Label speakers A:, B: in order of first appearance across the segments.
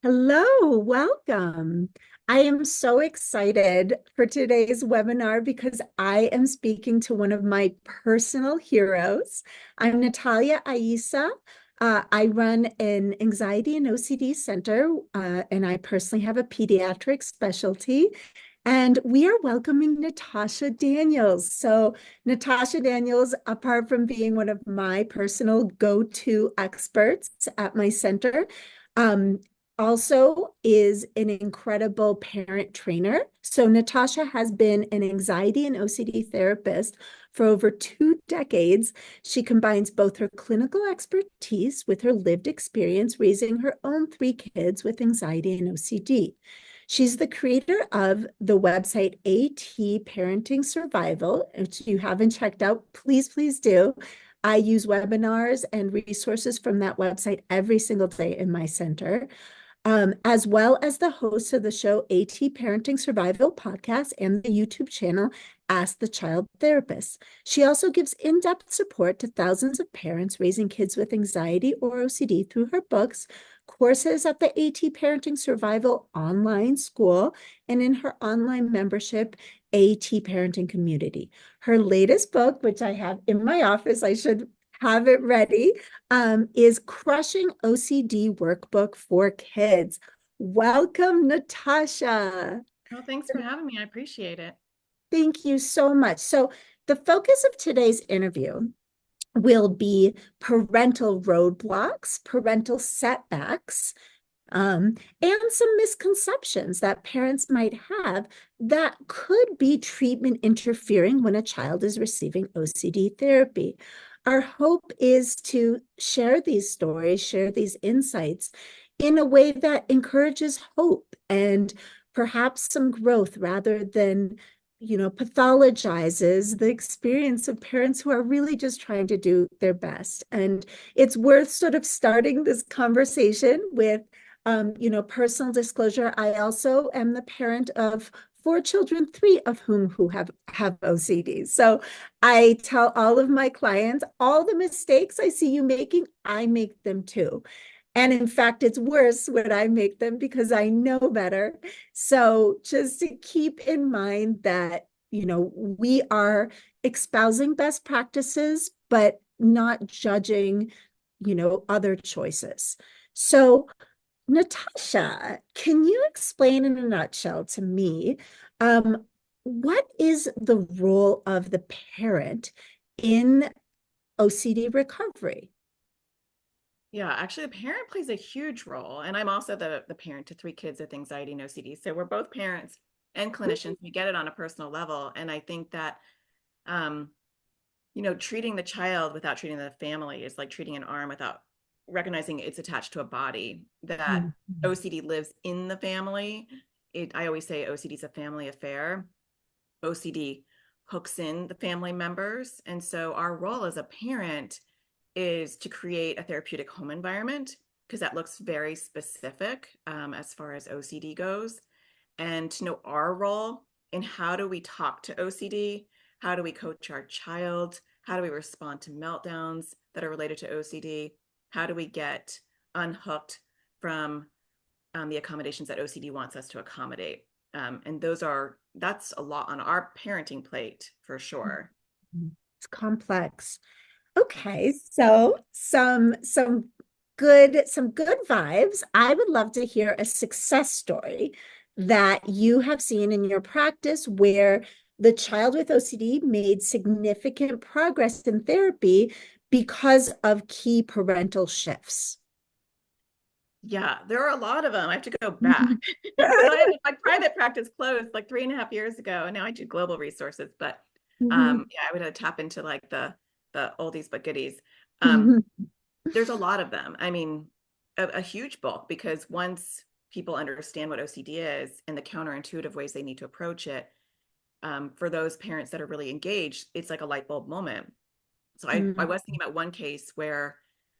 A: Hello, welcome. I am so excited for today's webinar because I am speaking to one of my personal heroes. I'm Natalia Aíza. I run an anxiety and OCD center, and I personally have a pediatric specialty. And we are welcoming Natasha Daniels. So, Natasha Daniels, apart from being one of my personal go-to experts at my center, um, also is an incredible parent trainer. So Natasha has been an anxiety and OCD therapist for over 2 decades. She combines both her clinical expertise with her lived experience raising her own 3 kids with anxiety and OCD. She's the creator of the website AT Parenting Survival. If you haven't checked out, please do. I use webinars and resources from that website every single day in my center, as well as the host of the show AT Parenting Survival podcast and the YouTube channel Ask the Child Therapist. She also gives in-depth support to thousands of parents raising kids with anxiety or OCD through her books, courses at the AT Parenting Survival online school, and in her online membership, AT Parenting Community. Her latest book, which I have in my office, I should have it ready, is Crushing OCD Workbook for Kids. Welcome, Natasha.
B: Well, thanks for having me. I appreciate it.
A: Thank you so much. So, the focus of today's interview will be parental roadblocks, parental setbacks, and some misconceptions that parents might have that could be treatment interfering when a child is receiving OCD therapy. Our hope is to share these stories, share these insights in a way that encourages hope and perhaps some growth rather than pathologizes the experience of parents who are really just trying to do their best. And it's worth sort of starting this conversation with personal disclosure. I also am the parent of 4 children, 3 of whom have OCD. So I tell all of my clients, all the mistakes I see you making, I make them too. And in fact, it's worse when I make them because I know better. So just to keep in mind that, we are espousing best practices, but not judging, other choices. So Natasha, can you explain in a nutshell to me, what is the role of the parent in OCD recovery?
B: Yeah, actually, the parent plays a huge role. And I'm also the parent to 3 kids with anxiety and OCD. So we're both parents and clinicians. We get it on a personal level. And I think that, um, treating the child without treating the family is like treating an arm without recognizing it's attached to a body, that
A: Mhm.
B: OCD lives in the family. I always say OCD is a family affair. OCD hooks in the family members. And so our role as a parent is to create a therapeutic home environment because that looks very specific as far as OCD goes. And to know our role in how do we talk to OCD, how do we coach our child, how do we respond to meltdowns that are related to OCD, how do we get unhooked from the accommodations that OCD wants us to accommodate. And that's a lot on our parenting plate for sure.
A: It's complex. Okay, so some good vibes. I would love to hear a success story that you have seen in your practice where the child with OCD made significant progress in therapy because of key parental shifts.
B: Yeah, there are a lot of them. I have to go back because I had my private practice closed like 3.5 years ago, and now I do global resources. But
A: Mhm.
B: yeah, I would tap into like the oldies but goodies. Um,
A: Mhm.
B: there's a lot of them. I mean, a huge bulk because once people understand what OCD is and the counterintuitive ways they need to approach it, for those parents that are really engaged, it's like a light bulb moment. So I
A: Mhm.
B: was thinking about one case where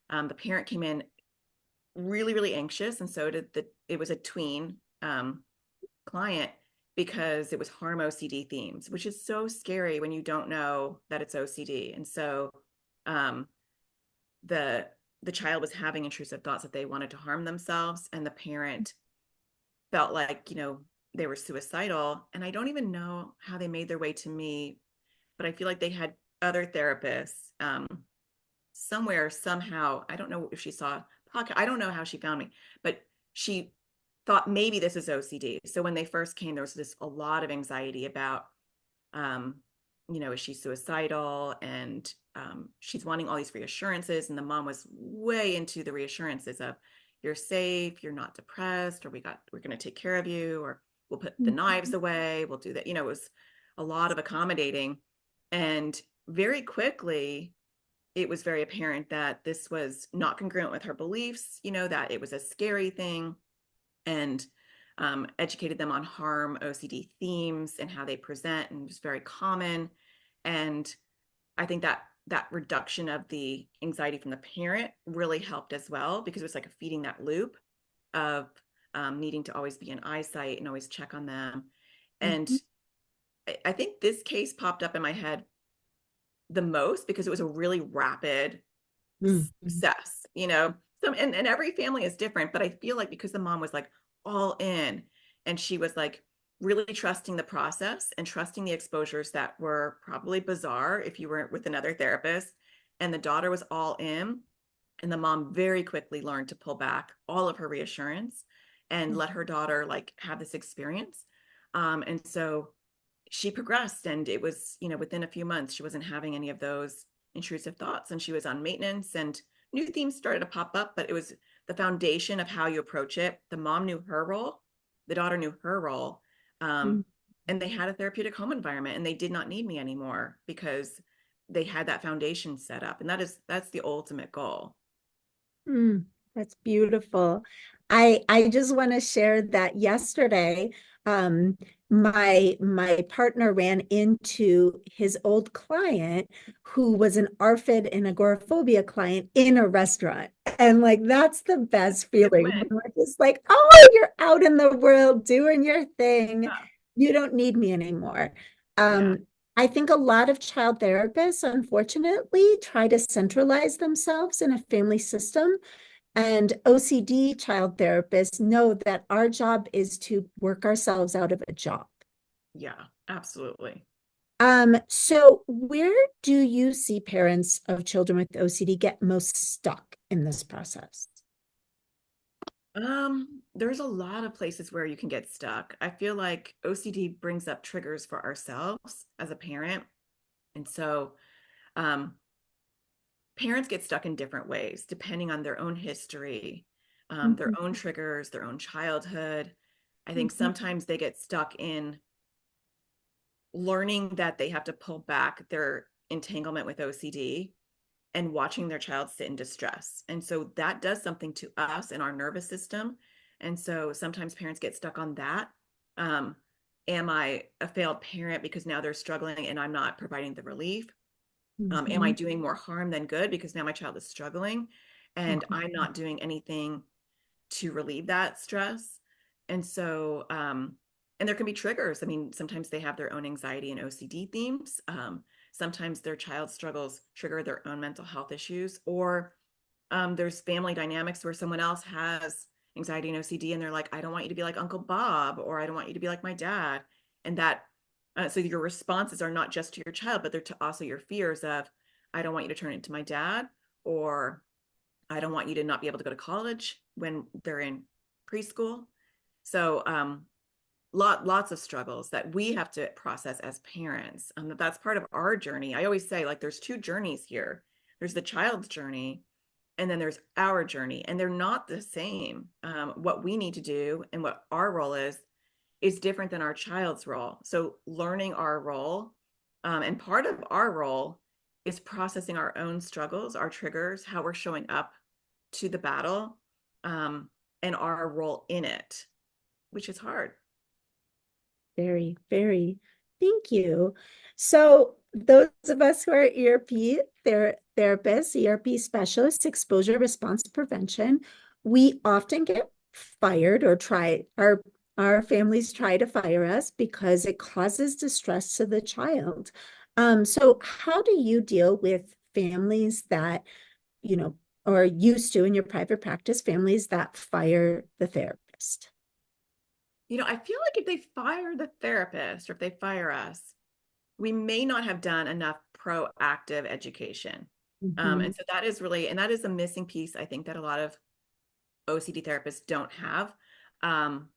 B: the parent came in really, really anxious, and so did it was a tween client because it was harm OCD themes, which is so scary when you don't know that it's OCD. And so um, the the child was having intrusive thoughts that they wanted to harm themselves, and the parent felt like, they were suicidal. And I don't even know how they made their way to me, but I feel like they had other therapists somewhere, somehow. I don't know if she saw a podcast. I don't know how she found me, but she thought maybe this is OCD. So when they first came, there was a lot of anxiety about, is she suicidal? And she's wanting all these reassurances. And the mom was way into the reassurances of, you're safe, you're not depressed, or we're going to take care of you, or we'll put the knives away, we'll do that. It was a lot of accommodating. And very quickly, it was very apparent that this was not congruent with her beliefs, that it was a scary thing, and educated them on harm OCD themes and how they present, and it was very common. And I think that reduction of the anxiety from the parent really helped as well, because it was like feeding that loop of needing to always be in eyesight and always check on them. And I think this case popped up in my head the most because it was a really rapid success, So, and every family is different, but I feel like because the mom was like all in, and she was like really trusting the process and trusting the exposures that were probably bizarre if you were with another therapist, and the daughter was all in, and the mom very quickly learned to pull back all of her reassurance and let her daughter like have this experience. And so she progressed, and it was, within a few months, she wasn't having any of those intrusive thoughts, and she was on maintenance, and new themes started to pop up, but it was the foundation of how you approach it. The mom knew her role, the daughter knew her role, and they had a therapeutic home environment, and they did not need me anymore because they had that foundation set up. And that's the ultimate goal.
A: That's beautiful. I just want to share that yesterday, my partner ran into his old client who was an ARFID and agoraphobia client in a restaurant. And like, that's the best feeling. We're just like, oh, you're out in the world doing your thing. You don't need me anymore. I think a lot of child therapists, unfortunately, try to centralize themselves in a family system. And OCD child therapists know that our job is to work ourselves out of a job.
B: Yeah, absolutely.
A: So where do you see parents of children with OCD get most stuck in this process?
B: There's a lot of places where you can get stuck. I feel like OCD brings up triggers for ourselves as a parent. And so, parents get stuck in different ways, depending on their own history, their own triggers, their own childhood. I think sometimes they get stuck in learning that they have to pull back their entanglement with OCD and watching their child sit in distress. And so that does something to us and our nervous system. And so sometimes parents get stuck on that. Am I a failed parent because now they're struggling and I'm not providing the relief? Am I doing more harm than good because now my child is struggling and I'm not doing anything to relieve that stress? And so, and there can be triggers. I mean, sometimes they have their own anxiety and OCD themes. Sometimes their child struggles trigger their own mental health issues, or there's family dynamics where someone else has anxiety and OCD and they're like, I don't want you to be like Uncle Bob, or I don't want you to be like my dad. And that, so your responses are not just to your child, but they're to also your fears of, I don't want you to turn into my dad, or I don't want you to not be able to go to college when they're in preschool. So lots of struggles that we have to process as parents. That's part of our journey. I always say, like, there's two journeys here. There's the child's journey, and then there's our journey, and they're not the same. What we need to do and what our role is different than our child's role. So learning our role, and part of our role is processing our own struggles, our triggers, how we're showing up to the battle, and our role in it, which is hard.
A: Very, very. Thank you. So those of us who are ERP therapists, ERP specialists, exposure response prevention, we often get fired or our families try to fire us because it causes distress to the child. So how do you deal with families that, or used to in your private practice, families that fire the therapist?
B: I feel like if they fire the therapist or if they fire us, we may not have done enough proactive education.
A: Mm-hmm.
B: And so that is really, and that is a missing piece, I think, that a lot of OCD therapists don't have. Um,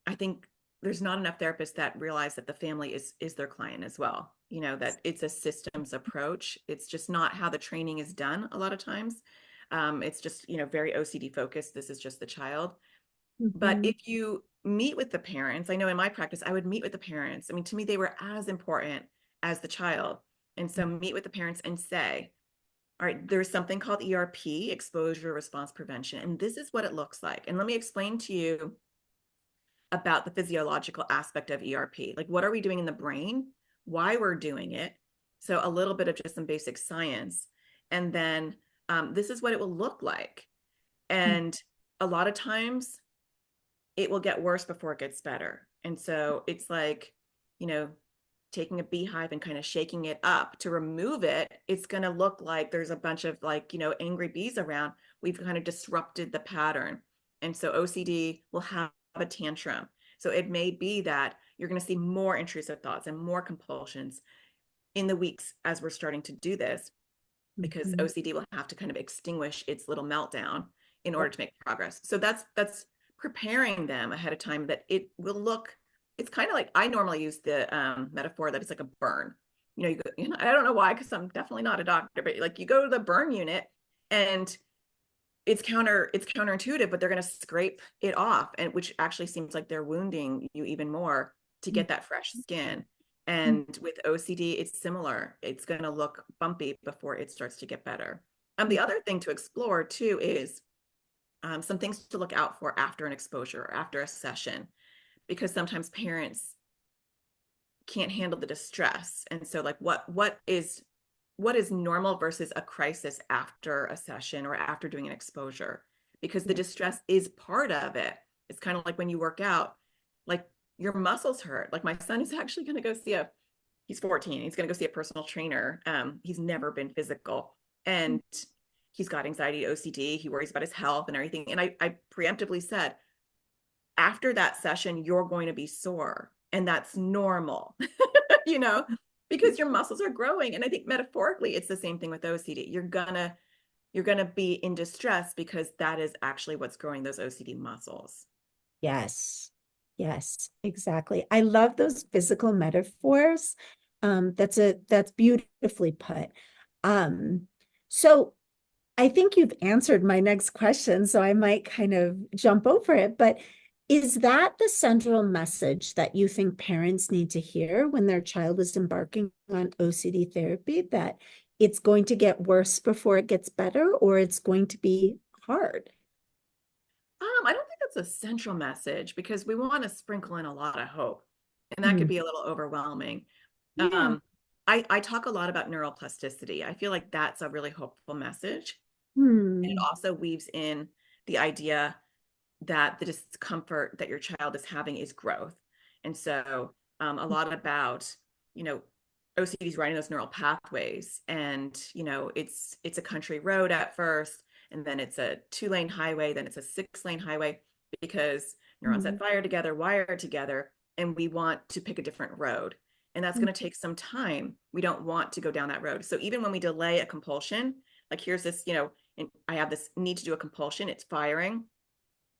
B: I think there's not enough therapists that realize that the family is their client as well. That it's a systems approach. It's just not how the training is done a lot of times. It's just, very OCD focused. This is just the child. But
A: Mm-hmm.
B: if you meet with the parents, I know in my practice, I would meet with the parents. I mean, to me, they were as important as the child. And so meet with the parents and say, all right, there's something called ERP, exposure response prevention, and this is what it looks like. And let me explain to you about the physiological aspect of ERP. Like, what are we doing in the brain? Why we're doing it? So a little bit of just some basic science. And then this is what it will look like. And a lot of times it will get worse before it gets better. And so it's like, you know, taking a beehive and kind of shaking it up to remove it, it's going to look like there's a bunch of like, angry bees around. We've kind of disrupted the pattern. And so OCD will have a tantrum. So it may be that you're going to see more intrusive thoughts and more compulsions in the weeks as we're starting to do this, because
A: Mm-hmm.
B: OCD will have to kind of extinguish its little meltdown in order to make progress. So that's preparing them ahead of time that it will look. It's kind of like, I normally use the metaphor that it's like a burn. I don't know why, because I'm definitely not a doctor, but like you go to the burn unit and it's counterintuitive, but they're going to scrape it off, and which actually seems like they're wounding you even more to get that fresh skin. And with OCD, it's similar. It's going to look bumpy before it starts to get better. The other thing to explore too is some things to look out for after an exposure or after a session, because sometimes parents can't handle the distress. And so like what is normal versus a crisis after a session or after doing an exposure, because the distress is part of it. It's kind of like when you work out, like your muscles hurt. Like my son is actually going to go see he's 14. He's going to go see a personal trainer. He's never been physical, and he's got anxiety, OCD. He worries about his health and everything. And I preemptively said, after that session, you're going to be sore, and that's normal, you know, because your muscles are growing. And I think metaphorically, it's the same thing with OCD. You're gonna be in distress because that is actually what's growing those OCD muscles.
A: Yes. Yes, exactly. I love those physical metaphors. That's beautifully put. Um, so I think you've answered my next question, so I might kind of jump over it, but is that the central message that you think parents need to hear when their child is embarking on OCD therapy, that it's going to get worse before it gets better, or it's going to be hard?
B: I don't think that's a central message, because we want to sprinkle in a lot of hope, and that could
A: Mm,
B: be a little overwhelming.
A: yeah.
B: Um, I talk a lot about neuroplasticity. I feel like that's a really hopeful message. And it
A: Hmm.
B: also weaves in the idea that the discomfort that your child is having is growth. And so a lot about, you know, OCD is writing those neural pathways, and, it's a country road at first, and then it's a 2-lane highway, then it's a 6-lane highway, because neurons that
A: Hmm.
B: fire together wire together, and we want to pick a different road. And that's going to take some time. We don't want to go down that road. So even when we delay a compulsion, like here's this, and I have this need to do a compulsion, it's firing,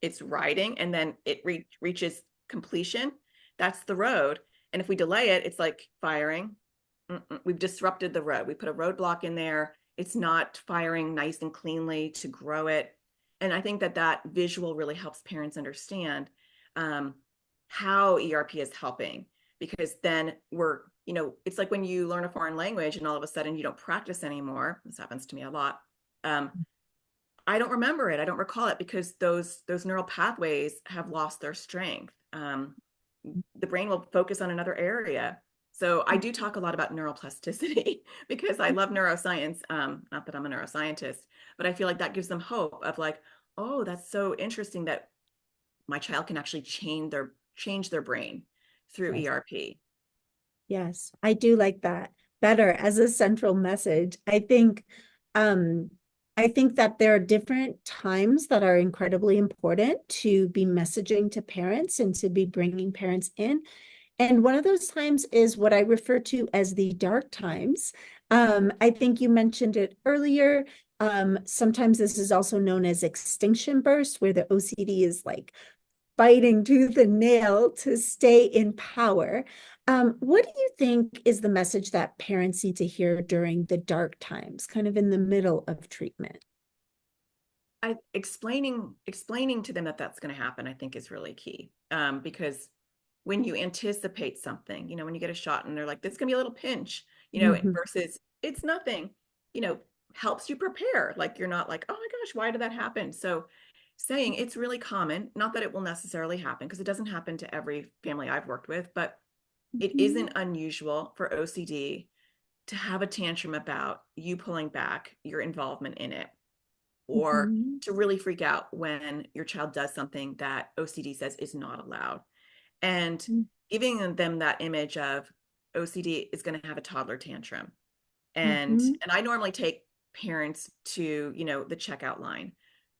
B: it's riding, and then it reaches completion. That's the road. And if we delay it, it's like firing. We've disrupted the road. We put a roadblock in there. It's not firing nice and cleanly to grow it. And I think that visual really helps parents understand um, how ERP is helping, because then it's like when you learn a foreign language and all of a sudden you don't practice anymore. This happens to me a lot. Um, I don't remember it. I don't recall it, because those neural pathways have lost their strength. The brain will focus on another area. So I do talk a lot about neuroplasticity because I love neuroscience. Not that I'm a neuroscientist, but I feel like that gives them hope of like, oh, that's so interesting that my child can actually change their brain through
A: Yes.
B: ERP.
A: Yes, I do like that better as a central message. I think, um, I think that there are different times that are incredibly important to be messaging to parents and to be bringing parents in. And one of those times is what I refer to as the dark times. I think you mentioned it earlier. Sometimes this is also known as extinction burst, where the OCD is like fighting tooth and nail to stay in power. What do you think is the message that parents need to hear during the dark times, kind of in the middle of treatment?
B: Explaining to them that that's going to happen, I think, is really key. Because when you anticipate something, when you get a shot and they're like, this is going to be a little pinch, versus it's nothing, helps you prepare. Like, you're not like, oh my gosh, why did that happen? So saying it's really common, not that it will necessarily happen, because it doesn't happen to every family I've worked with, but it isn't unusual for OCD to have a tantrum about you pulling back your involvement in it, or to really freak out when your child does something that OCD says is not allowed. And giving them that image of OCD is going to have a toddler tantrum. And I normally take parents to, the checkout line.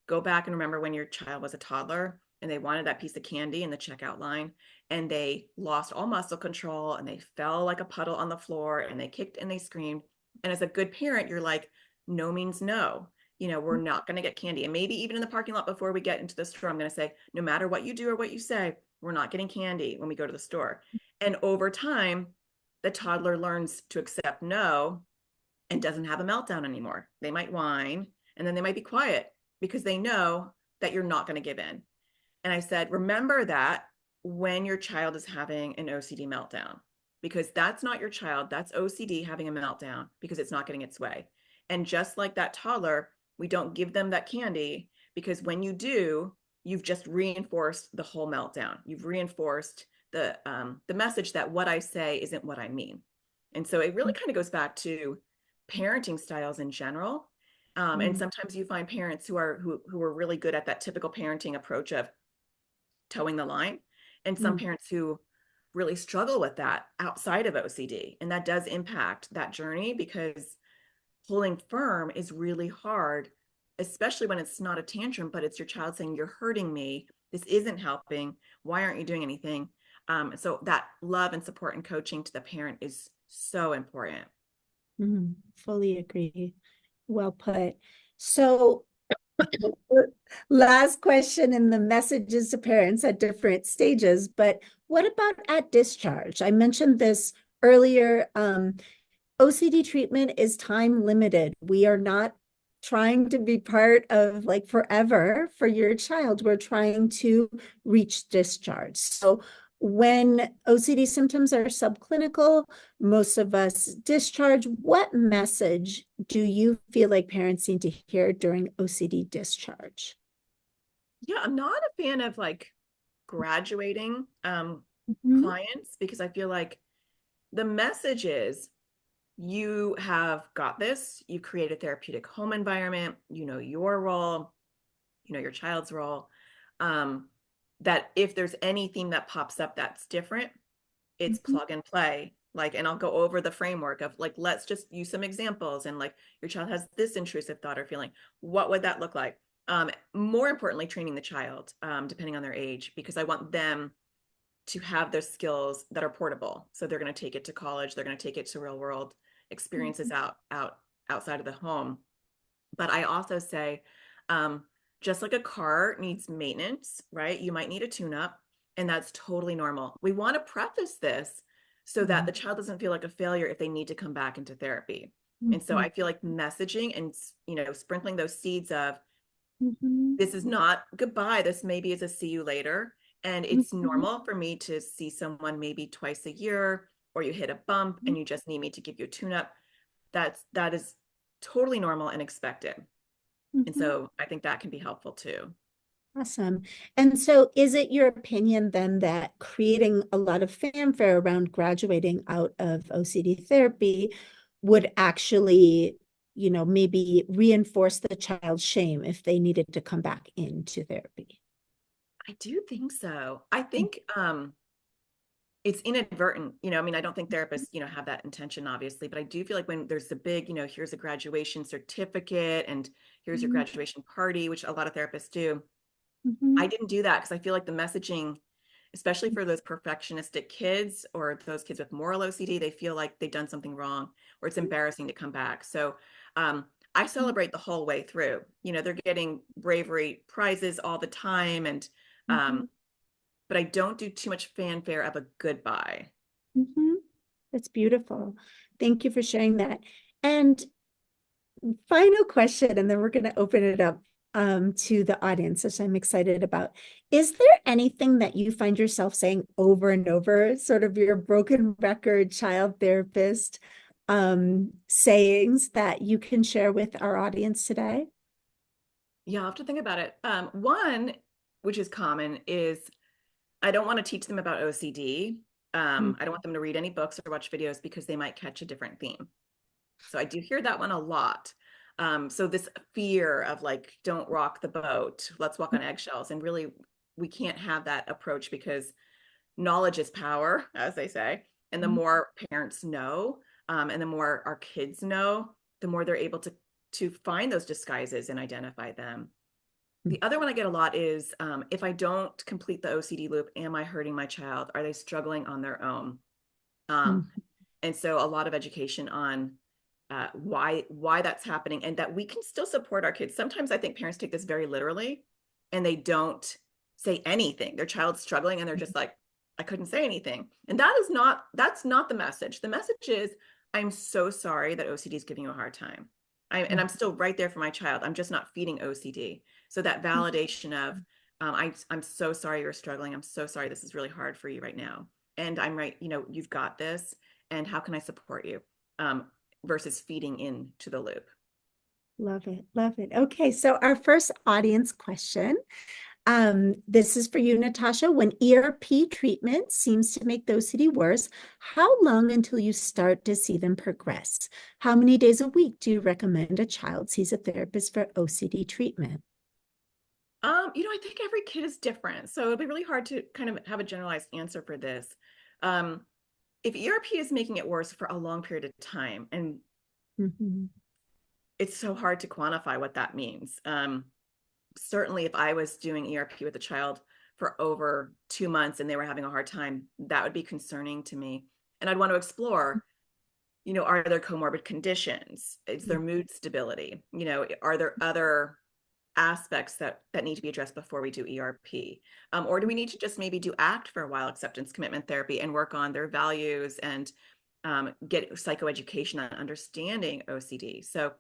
B: Go back and remember when your child was a toddler and they wanted that piece of candy in the checkout line, and they lost all muscle control and they fell like a puddle on the floor and they kicked and they screamed. And as a good parent, you're like, no means no. We're not going to get candy. And maybe even in the parking lot before we get into the store, I'm going to say, no matter what you do or what you say, we're not getting candy when we go to the store. And over time, the toddler learns to accept no and doesn't have a meltdown anymore. They might whine and then they might be quiet because they know that you're not going to give in. And I said, remember that when your child is having an OCD meltdown, because that's not your child, that's OCD having a meltdown because it's not getting its way. And just like that toddler, we don't give them that candy, because when you do, you've just reinforced the whole meltdown. You've reinforced the message that what I say isn't what I mean. And so it really kind of goes back to parenting styles in general. And sometimes you find parents who are really good at that typical parenting approach of towing the line, and some parents who really struggle with that outside of OCD. And that does impact that journey, because holding firm is really hard, especially when it's not a tantrum, but it's your child saying, you're hurting me. This isn't helping. Why aren't you doing anything? So that love and support and coaching to the parent is so important.
A: Fully agree. Well put. So last question in the messages to parents at different stages, but what about at discharge? I mentioned this earlier. OCD treatment is time limited. We are not trying to be part of like forever for your child. We're trying to reach discharge. So when OCD symptoms are subclinical, most of us discharge. What message do you feel like parents need to hear during OCD discharge?
B: Yeah, I'm not a fan of like graduating clients, because I feel like the message is, you have got this, you create a therapeutic home environment, your role, your child's role, that if there's anything that pops up that's different, it's plug and play. Like, and I'll go over the framework of like, let's just use some examples. And like, your child has this intrusive thought or feeling. What would that look like? More importantly, training the child, depending on their age, because I want them to have those skills that are portable. So they're going to take it to college. They're going to take it to real world experiences outside of the home. But I also say, just like a car needs maintenance, right? You might need a tune-up, and that's totally normal. We want to preface this so that the child doesn't feel like a failure if they need to come back into therapy. And so I feel like messaging and, sprinkling those seeds of, this is not goodbye. This maybe is a see you later. And it's normal for me to see someone maybe twice a year, or you hit a bump and you just need me to give you a tune-up. That is totally normal and expected. And so I think that can be helpful too.
A: Awesome. And so is it your opinion then that creating a lot of fanfare around graduating out of OCD therapy would actually, maybe reinforce the child's shame if they needed to come back into therapy?
B: I do think so. I think it's inadvertent. I don't think therapists, have that intention, obviously, but I do feel like when there's a big, here's a graduation certificate and here's your graduation party, which a lot of therapists do.
A: Mm-hmm.
B: I didn't do that because I feel like the messaging, especially for those perfectionistic kids or those kids with moral OCD, they feel like they've done something wrong or it's embarrassing to come back. So I celebrate the whole way through. You know, they're getting bravery prizes all the time, and
A: Mm-hmm.
B: but I don't do too much fanfare of a goodbye.
A: Mm-hmm. That's beautiful. Thank you for sharing that. And final question, and then we're going to open it up to the audience, which I'm excited about. Is there anything that you find yourself saying over and over, sort of your broken record child therapist sayings that you can share with our audience today?
B: Yeah, I'll have to think about it. One, which is common, is I don't want to teach them about OCD. I don't want them to read any books or watch videos because they might catch a different theme. So I do hear that one a lot. So this fear of like, don't rock the boat, let's walk on eggshells. And really, we can't have that approach because knowledge is power, as they say. And the more parents know, and the more our kids know, the more they're able to find those disguises and identify them. The other one I get a lot is if I don't complete the OCD loop, am I hurting my child? Are they struggling on their own? And so a lot of education on why that's happening and that we can still support our kids. Sometimes I think parents take this very literally and they don't say anything. Their child's struggling and they're just like, I couldn't say anything. And that's not the message. The message is, I'm so sorry that OCD is giving you a hard time. And I'm still right there for my child. I'm just not feeding OCD. So that validation of, I'm so sorry you're struggling. I'm so sorry this is really hard for you right now. And I'm right, you've got this. And how can I support you? Versus feeding into the loop.
A: Love it. Love it. Okay. So our first audience question. This is for you, Natasha. When ERP treatment seems to make the OCD worse, how long until you start to see them progress? How many days a week do you recommend a child sees a therapist for OCD treatment?
B: I think every kid is different. So it'll be really hard to kind of have a generalized answer for this. If ERP is making it worse for a long period of time, and it's so hard to quantify what that means. Certainly, if I was doing ERP with a child for over 2 months and they were having a hard time, that would be concerning to me. And I'd want to explore, are there comorbid conditions? Is there mood stability? Are there other aspects that need to be addressed before we do ERP? Or do we need to just maybe do ACT for a while, acceptance commitment therapy, and work on their values and get psychoeducation on understanding OCD? So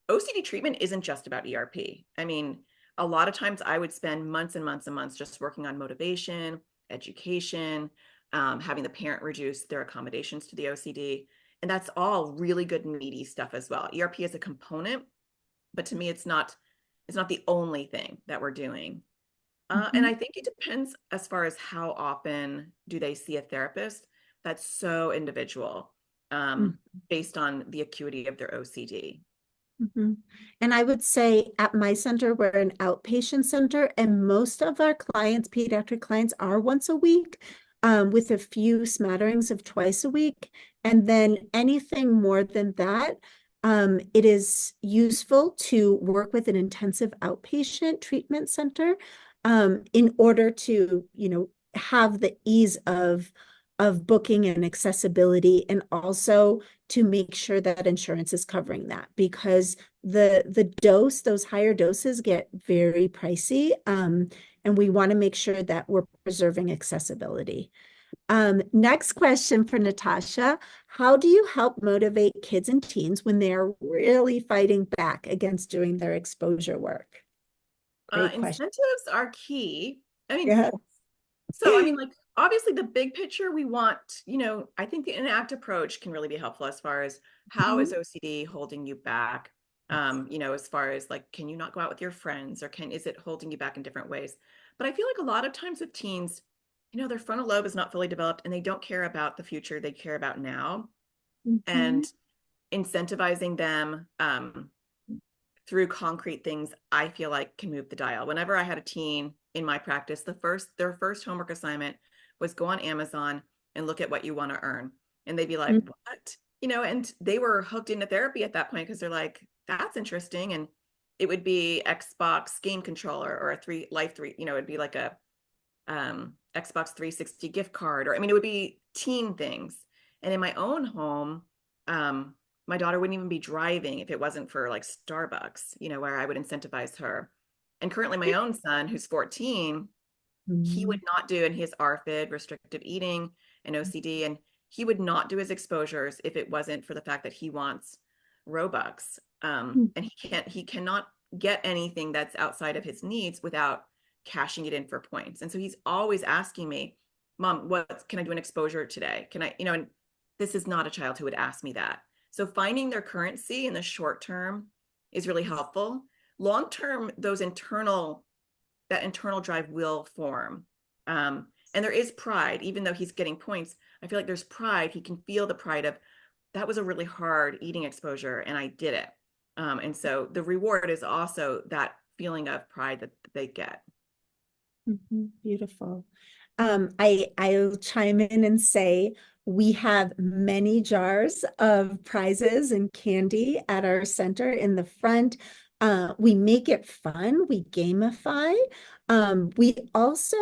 B: OCD treatment isn't just about ERP. I mean, a lot of times I would spend months and months and months just working on motivation, education, having the parent reduce their accommodations to the OCD. And that's all really good, meaty stuff as well. ERP is a component, but to me, it's not the only thing that we're doing. And I think it depends as far as how often do they see a therapist. That's so individual based on the acuity of their OCD.
A: And I would say at my center, we're an outpatient center, and most of our clients, pediatric clients, are once a week, with a few smatterings of twice a week. And then anything more than that, it is useful to work with an intensive outpatient treatment center, in order to, have the ease of booking and accessibility, and also to make sure that insurance is covering that, because those higher doses get very pricey, and we want to make sure that we're preserving accessibility. Next question for Natasha. How do you help motivate kids and teens when they are really fighting back against doing their exposure work? Great question.
B: Incentives are key. I mean,
A: Yeah.
B: like obviously the big picture we want, I think the enact approach can really be helpful as far as how is OCD holding you back? As far as like, can you not go out with your friends, or is it holding you back in different ways? But I feel like a lot of times with teens, their frontal lobe is not fully developed and they don't care about the future, they care about now. And incentivizing them through concrete things, I feel like can move the dial. Whenever I had a teen in my practice, their first homework assignment was go on Amazon and look at what you want to earn. And they'd be like, what? And they were hooked into therapy at that point because they're like, that's interesting. And it would be Xbox game controller or a it'd be like a Xbox 360 gift card, or I mean, it would be teen things. And in my own home, my daughter wouldn't even be driving if it wasn't for like Starbucks, where I would incentivize her. And currently, my own son, who's 14, he would not do, and he has RFID, restrictive eating, and OCD, and he would not do his exposures if it wasn't for the fact that he wants Robux. And he cannot get anything that's outside of his needs without cashing it in for points. And so he's always asking me, Mom, what can I do an exposure today? Can I, and this is not a child who would ask me that. So finding their currency in the short term is really helpful. Long term, that internal drive will form. And there is pride, even though he's getting points. I feel like there's pride. He can feel the pride of, that was a really hard eating exposure and I did it. And so the reward is also that feeling of pride that they get.
A: Beautiful. I'll chime in and say we have many jars of prizes and candy at our center in the front. We make it fun. We gamify. We also,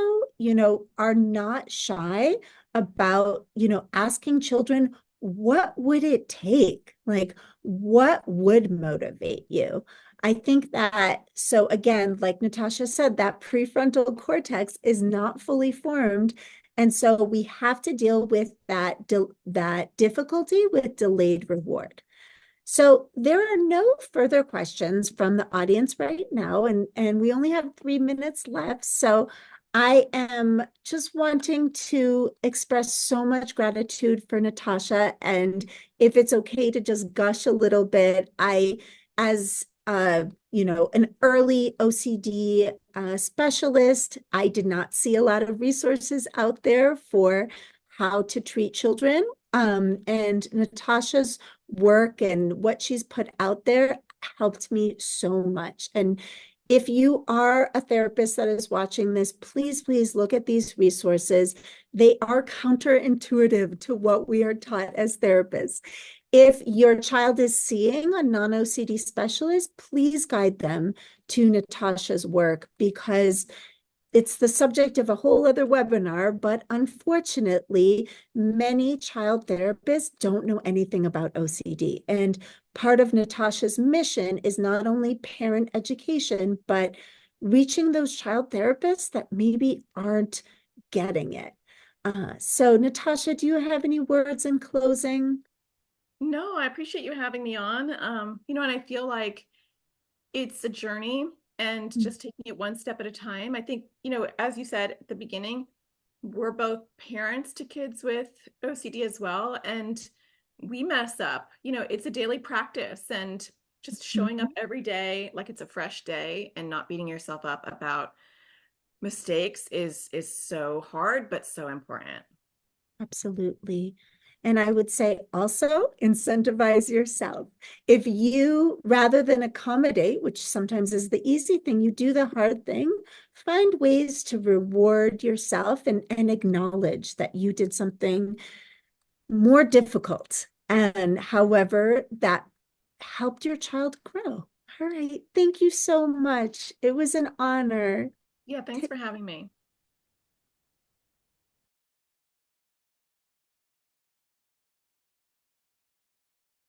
A: are not shy about, asking children, what would it take? Like, what would motivate you? I think that, so again, like Natasha said, that prefrontal cortex is not fully formed. And so we have to deal with that difficulty with delayed reward. So there are no further questions from the audience right now, and we only have 3 minutes left. So I am just wanting to express so much gratitude for Natasha, and if it's okay to just gush a little bit, as an early OCD specialist, I did not see a lot of resources out there for how to treat children. And Natasha's work and what she's put out there helped me so much. And if you are a therapist that is watching this, please, please look at these resources. They are counterintuitive to what we are taught as therapists. If your child is seeing a non-OCD specialist, please guide them to Natasha's work, because it's the subject of a whole other webinar, but unfortunately, many child therapists don't know anything about OCD. And part of Natasha's mission is not only parent education, but reaching those child therapists that maybe aren't getting it. So Natasha, do you have any words in closing?
B: No, I appreciate you having me on. And I feel like it's a journey and just taking it one step at a time. I think, as you said at the beginning, we're both parents to kids with OCD as well. And we mess up, it's a daily practice, and just showing up every day like it's a fresh day and not beating yourself up about mistakes is so hard, but so important.
A: Absolutely. And I would say also incentivize yourself. If you, rather than accommodate, which sometimes is the easy thing, you do the hard thing, find ways to reward yourself and acknowledge that you did something more difficult. And however, that helped your child grow. All right. Thank you so much. It was an honor.
B: Yeah, thanks for having me.